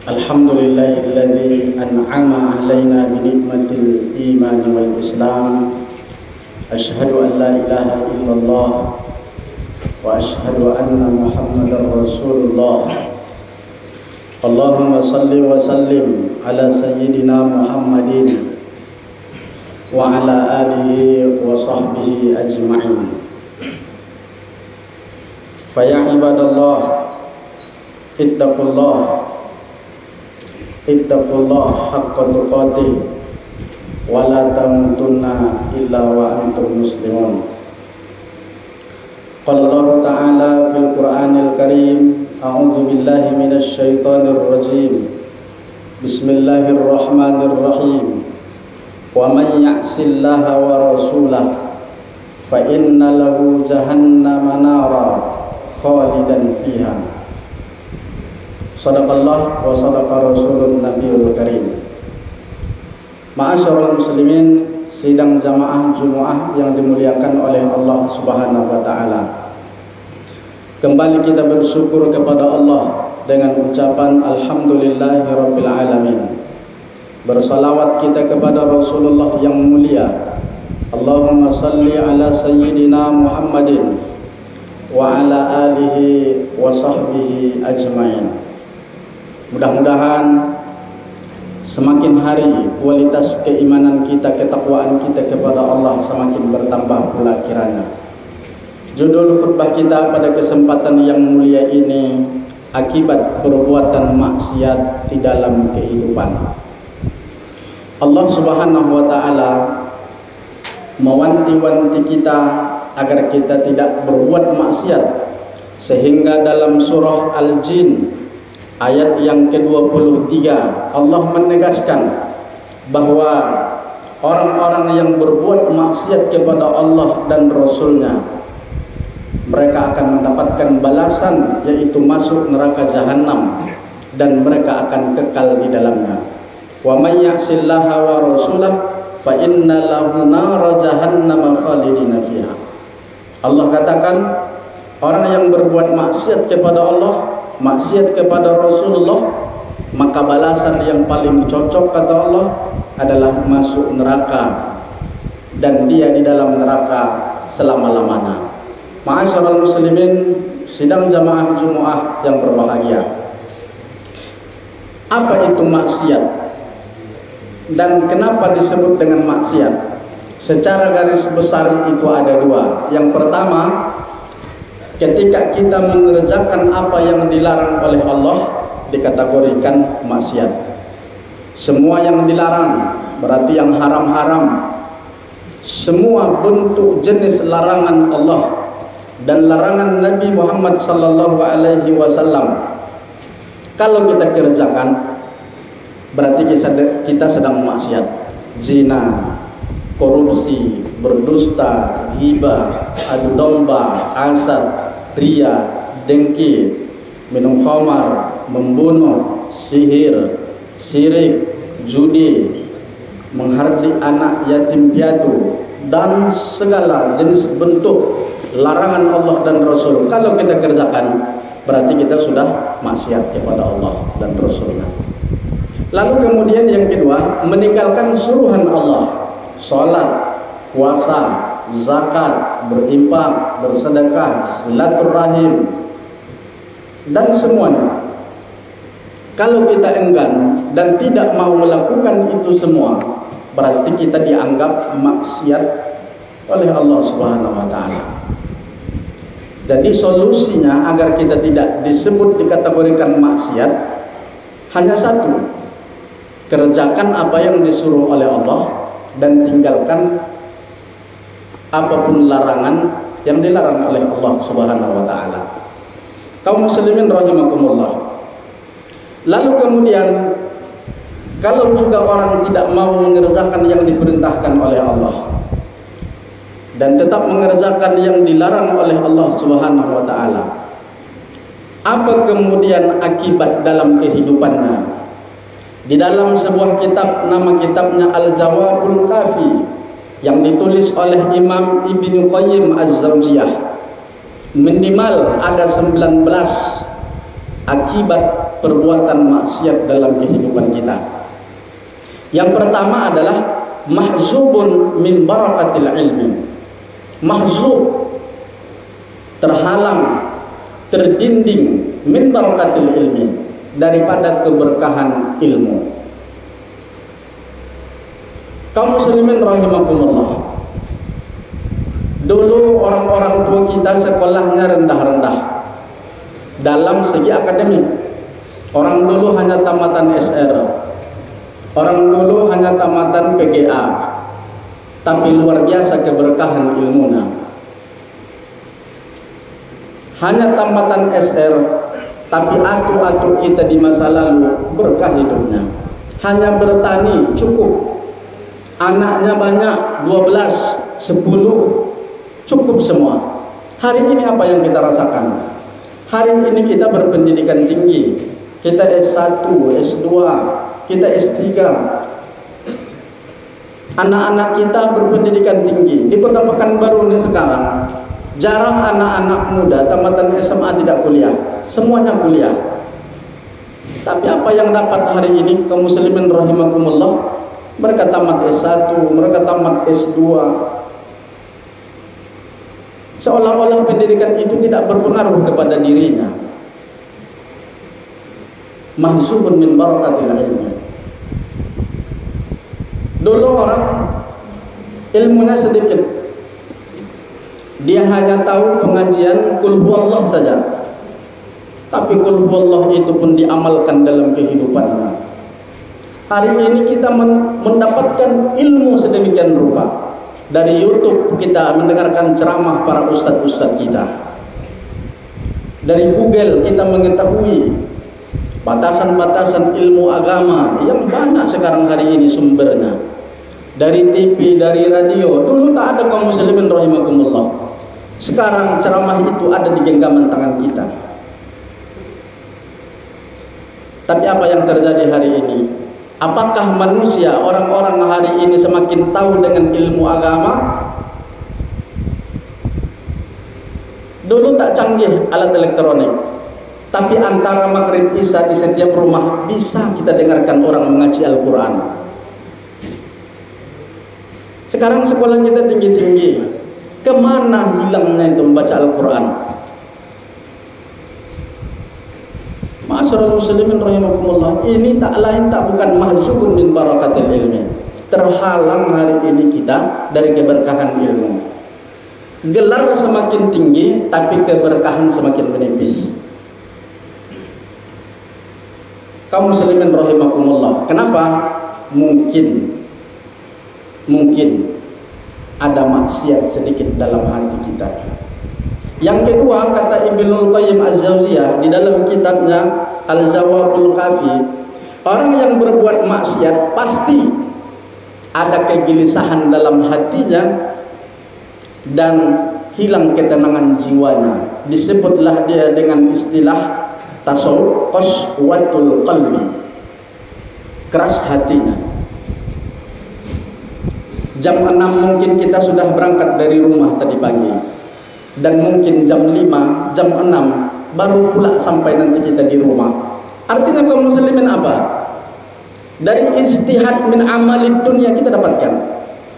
Alhamdulillahilladzi an'ama alaina bi ni'matil iman wal islam. Asyhadu an la ilaha illallah wa asyhadu anna Muhammadar Rasulullah. Allahumma salli wa sallim ala sayyidina Muhammadin wa ala alihi wa sahbihi ajma'in. Fa ya ibadallah, ittaqullah haqqa tuqatih wa la tamutunna illa wa antum muslimun. Qala Allah Ta'ala fil Qur'anil Karim, a'udzu billahi minasy syaithanir rajim. Bismillahirrahmanirrahim. Wa man ya'sillaha wa rasulahu fa inna lahu jahannama nara khalidan fiha. Sadaqallah wa sadaqa rasulun nabiyul karim. Ma'asyiral muslimin, sidang jamaah Jumat yang dimuliakan oleh Allah Subhanahu wa taala. Kembali kita bersyukur kepada Allah dengan ucapan alhamdulillahirabbil alamin. Bersalawat kita kepada Rasulullah yang mulia. Allahumma salli ala sayyidina Muhammadin wa ala alihi wa sahbihi ajmain. Mudah-mudahan semakin hari kualitas keimanan kita, ketakwaan kita kepada Allah semakin bertambah pula kiranya. Judul khutbah kita pada kesempatan yang mulia ini, akibat perbuatan maksiat di dalam kehidupan. Allah Subhanahu wa taala mewanti-wanti kita agar kita tidak berbuat maksiat, sehingga dalam surah Al-Jin ayat yang ke-23 Allah menegaskan bahwa orang-orang yang berbuat maksiat kepada Allah dan Rasulnya, mereka akan mendapatkan balasan, yaitu masuk neraka jahanam, dan mereka akan kekal di dalamnya. Wa may ya'sillaha wa rasulahu fa inna lahu nara jahannama khalidina fiha. Allah katakan, orang yang berbuat maksiat kepada Allah, maksiat kepada Rasulullah, maka balasan yang paling cocok kata Allah adalah masuk neraka, dan dia di dalam neraka selama-lamanya. Ma'asyiral muslimin, sidang jamaah Jumat yang berbahagia. Apa itu maksiat dan kenapa disebut dengan maksiat? Secara garis besar itu ada dua. Yang pertama, ketika kita mengerjakan apa yang dilarang oleh Allah, dikategorikan maksiat. Semua yang dilarang berarti yang haram-haram. Semua bentuk jenis larangan Allah dan larangan Nabi Muhammad sallallahu alaihi wasallam, kalau kita kerjakan berarti kita sedang maksiat. Zina, korupsi, berdusta, ghibah, adu domba, hasad, ria, dengki, minum khamar, membunuh, sihir, syirik, judi, menghardik anak yatim piatu, dan segala jenis bentuk larangan Allah dan Rasul. Kalau kita kerjakan berarti kita sudah maksiat kepada Allah dan Rasulnya. Lalu kemudian yang kedua, meninggalkan suruhan Allah, salat, puasa, zakat, berinfak, bersedekah, silaturahim, dan semuanya. Kalau kita enggan dan tidak mau melakukan itu semua, berarti kita dianggap maksiat oleh Allah Subhanahu wa taala. Jadi solusinya agar kita tidak disebut dikategorikan maksiat hanya satu: kerjakan apa yang disuruh oleh Allah dan tinggalkan apapun larangan yang dilarang oleh Allah Subhanahu wa taala. Kaum muslimin rahimakumullah. Lalu kemudian, kalau juga orang tidak mau mengerjakan yang diperintahkan oleh Allah dan tetap mengerjakan yang dilarang oleh Allah Subhanahu wa taala, apa kemudian akibat dalam kehidupannya? Di dalam sebuah kitab, nama kitabnya Al-Jawabul Kafi, yang ditulis oleh Imam Ibnu Qayyim Az-Zawjiyah, minimal ada 19 akibat perbuatan maksiat dalam kehidupan kita. Yang pertama adalah mahzubun min barakatil ilmi. Mahzub, terhalang, terdinding min barakatil ilmi, daripada keberkahan ilmu. Kaum muslimin rahimakumullah, dulu orang-orang tua kita sekolahnya rendah-rendah dalam segi akademik. Orang dulu hanya tamatan SR, orang dulu hanya tamatan PGA, tapi luar biasa keberkahan ilmunya. Hanya tamatan SR, tapi atu-atu kita di masa lalu berkah hidupnya. Hanya bertani cukup, anaknya banyak, 12, 10, cukup semua. Hari ini apa yang kita rasakan? Hari ini kita berpendidikan tinggi, kita S1, S2, kita S3. Anak-anak kita berpendidikan tinggi. Di Kota Pekanbaru ini sekarang jarang anak-anak muda tamatan SMA tidak kuliah, semuanya kuliah. Tapi apa yang dapat hari ini kaum muslimin rahimakumullah? Mereka tamat S1, mereka tamat S2. Seolah-olah pendidikan itu tidak berpengaruh kepada dirinya. Mahzubun min barakatil ilmi. Dulu orang ilmunya sedikit, dia hanya tahu pengajian kul huwallah saja, tapi kul huwallah itu pun diamalkan dalam kehidupannya. Hari ini kita mendapatkan ilmu sedemikian rupa. Dari YouTube kita mendengarkan ceramah para ustadz-ustadz kita. Dari Google kita mengetahui batasan-batasan ilmu agama yang banyak sekarang hari ini sumbernya. Dari TV, dari radio. Dulu tak ada kaum muslimin rahimakumullah. Sekarang ceramah itu ada di genggaman tangan kita. Tapi apa yang terjadi hari ini? Apakah manusia, orang-orang hari ini semakin tahu dengan ilmu agama? Dulu tak canggih alat elektronik, tapi antara maghrib isya di setiap rumah bisa kita dengarkan orang mengaji Al-Quran. Sekarang sekolah kita tinggi-tinggi, kemana hilangnya itu membaca Al-Quran? Ma'asyiral muslimin rahimakumullah, ini tak lain tak bukan mahzubun min barakatil ilmi. Terhalang hari ini kita dari keberkahan ilmu. Gelar semakin tinggi, tapi keberkahan semakin menipis. Kaum muslimin rahimakumullah, kenapa? Mungkin ada maksiat sedikit dalam hati kita. Yang kedua, kata Ibnul Qayyim Az-Jauziyah di dalam kitabnya Al-Jawabul Kafi, orang yang berbuat maksiat pasti ada kegelisahan dalam hatinya dan hilang ketenangan jiwanya. Disebutlah dia dengan istilah tasawuf qaswatul qalbi, keras hatinya. Jam 6 mungkin kita sudah berangkat dari rumah tadi pagi, dan mungkin jam 5, jam 6 baru pula sampai nanti kita di rumah. Artinya kaum muslimin apa? Dari ijtihad min amalid dunia kita dapatkan,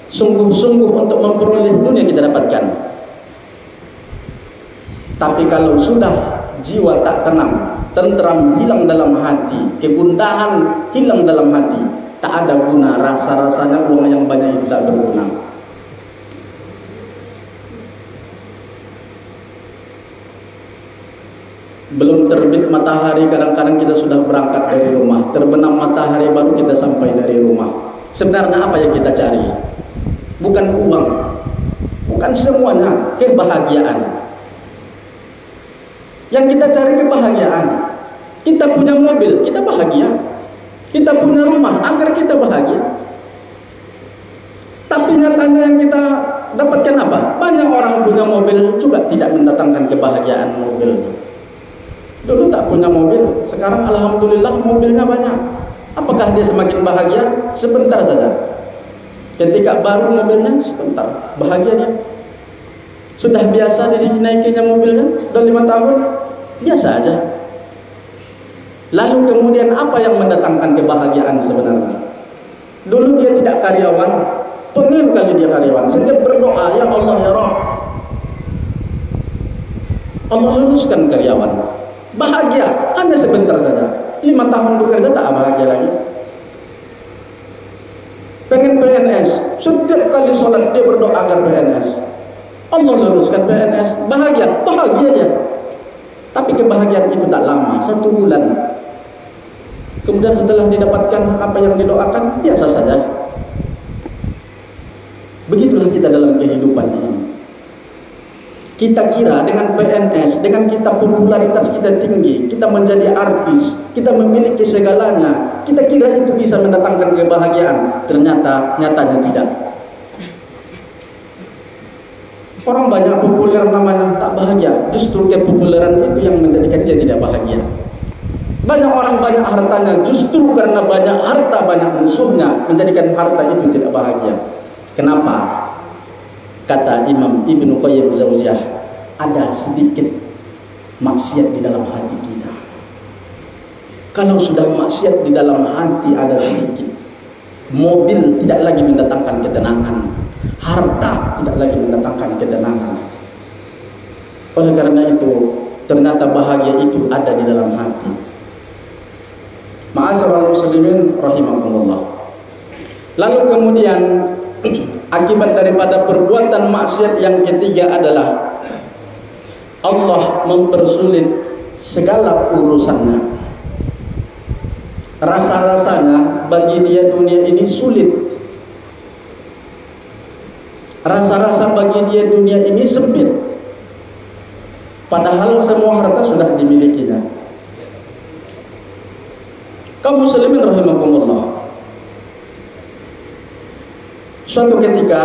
sungguh-sungguh untuk memperoleh dunia kita dapatkan. Tapi kalau sudah jiwa tak tenang, tentram hilang dalam hati, kegundahan hilang dalam hati, tak ada guna, rasa-rasanya uang yang banyak itu tak berguna. Belum terbit matahari kadang-kadang kita sudah berangkat dari rumah, terbenam matahari baru kita sampai dari rumah. Sebenarnya apa yang kita cari? Bukan uang, bukan semuanya, kebahagiaan. Yang kita cari kebahagiaan. Kita punya mobil, kita bahagia. Kita punya rumah agar kita bahagia. Tapi nyatanya yang kita dapatkan apa? Banyak orang punya mobil juga tidak mendatangkan kebahagiaan mobilnya. Dulu tak punya mobil, sekarang alhamdulillah mobilnya banyak. Apakah dia semakin bahagia? Sebentar saja. Ketika baru mobilnya, sebentar bahagia dia. Sudah biasa dinaikinya mobilnya, sudah 5 tahun, biasa aja. Lalu kemudian apa yang mendatangkan kebahagiaan sebenarnya? Dulu dia tidak karyawan, pengen kali dia karyawan. Setiap berdoa, ya Allah ya Rabb, Allah luluskan karyawan. Bahagia, hanya sebentar saja. 5 tahun bekerja tak bahagia lagi. Pengen PNS, setiap kali sholat dia berdoa agar PNS. Allah luluskan PNS, bahagia ya. Tapi kebahagiaan itu tak lama, 1 bulan. Kemudian setelah didapatkan apa yang didoakan, biasa saja. Begitulah kita dalam kehidupan ini. Kita kira dengan PNS, dengan kita popularitas kita tinggi, kita menjadi artis, kita memiliki segalanya, kita kira itu bisa mendatangkan kebahagiaan. Ternyata nyatanya tidak. Orang banyak populer namanya tak bahagia. Justru kepopuleran itu yang menjadikan dia tidak bahagia. Banyak orang banyak hartanya, justru karena banyak harta, banyak musuhnya, menjadikan harta itu tidak bahagia. Kenapa? Kata Imam Ibnu Qayyim Jauziyah, ada sedikit maksiat di dalam hati kita. Kalau sudah maksiat di dalam hati ada sedikit, mobil tidak lagi mendatangkan ketenangan, harta tidak lagi mendatangkan ketenangan. Oleh karena itu, ternyata bahagia itu ada di dalam hati. Ma'asyiral muslimin rahimakumullah. Lalu kemudian akibat daripada perbuatan maksiat yang ketiga adalah Allah mempersulit segala urusannya. Rasa-rasanya bagi dia dunia ini sulit. Rasa-rasa bagi dia dunia ini sempit. Padahal semua harta sudah dimilikinya. Kaum muslimin rahimakumullah. Suatu ketika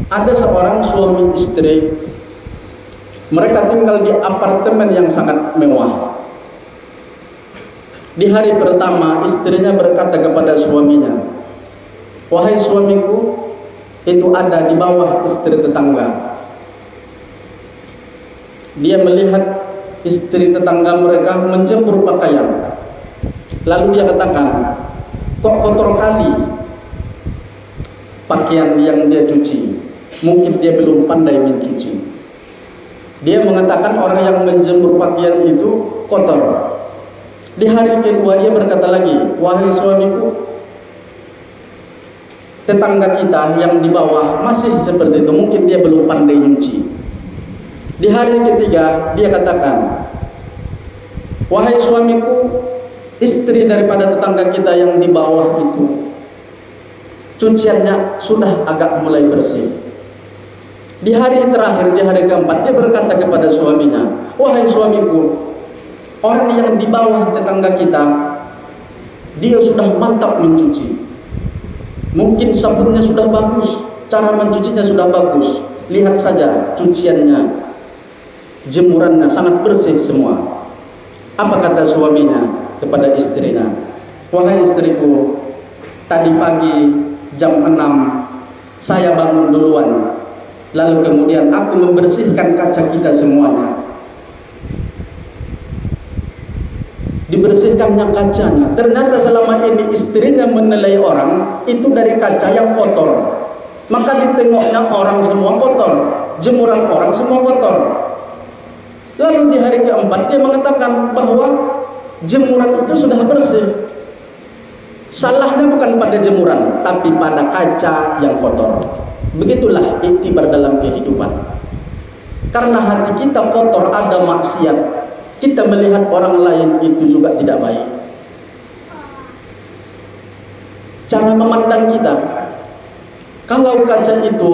ada seorang suami istri, mereka tinggal di apartemen yang sangat mewah. Di hari pertama istrinya berkata kepada suaminya, "Wahai suamiku, itu ada di bawah istri tetangga." Dia melihat istri tetangga mereka menjemur pakaian. Lalu dia katakan, "Kok kotor kali pakaian yang dia cuci? Mungkin dia belum pandai mencuci." Dia mengatakan orang yang menjemur pakaian itu kotor. Di hari kedua dia berkata lagi, "Wahai suamiku, tetangga kita yang di bawah masih seperti itu, mungkin dia belum pandai nyuci." Di hari ketiga dia katakan, "Wahai suamiku, istri daripada tetangga kita yang di bawah itu cuciannya sudah agak mulai bersih." Di hari terakhir, di hari keempat, dia berkata kepada suaminya, "Wahai suamiku, orang yang di bawah tetangga kita, dia sudah mantap mencuci. Mungkin sabunnya sudah bagus, cara mencucinya sudah bagus. Lihat saja cuciannya, jemurannya sangat bersih semua." Apa kata suaminya kepada istrinya? "Wahai istriku, tadi pagi jam 6 saya bangun duluan. Lalu kemudian aku membersihkan kaca kita semuanya. Dibersihkannya kacanya. Ternyata selama ini istrinya menilai orang itu dari kaca yang kotor. Maka ditengoknya orang semua kotor, jemuran orang semua kotor. Lalu di hari keempat dia mengatakan bahwa jemuran itu sudah bersih. Salahnya bukan pada jemuran, tapi pada kaca yang kotor." Begitulah iktibar dalam kehidupan. Karena hati kita kotor, ada maksiat, kita melihat orang lain itu juga tidak baik. Cara memandang kita, kalau kaca itu,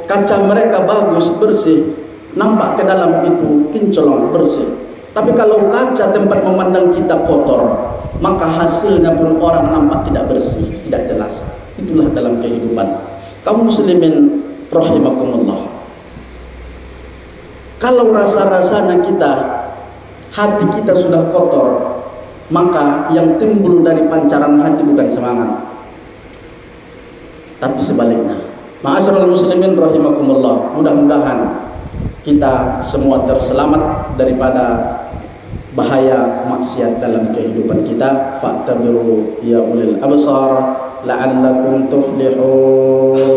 kaca mereka bagus, bersih, nampak ke dalam itu kinclong, bersih. Tapi kalau kaca tempat memandang kita kotor, maka hasilnya pun orang nampak tidak bersih, tidak jelas. Itulah dalam kehidupan. Kaum muslimin rahimakumullah. Kalau rasa-rasanya kita, hati kita sudah kotor, maka yang timbul dari pancaran hati bukan semangat, tapi sebaliknya. Ma'asyiral muslimin rahimakumullah. Mudah-mudahan kita semua terselamat daripada bahaya maksiat dalam kehidupan kita. Fa'tabiru ya ulil absar la'allakum tuflihun.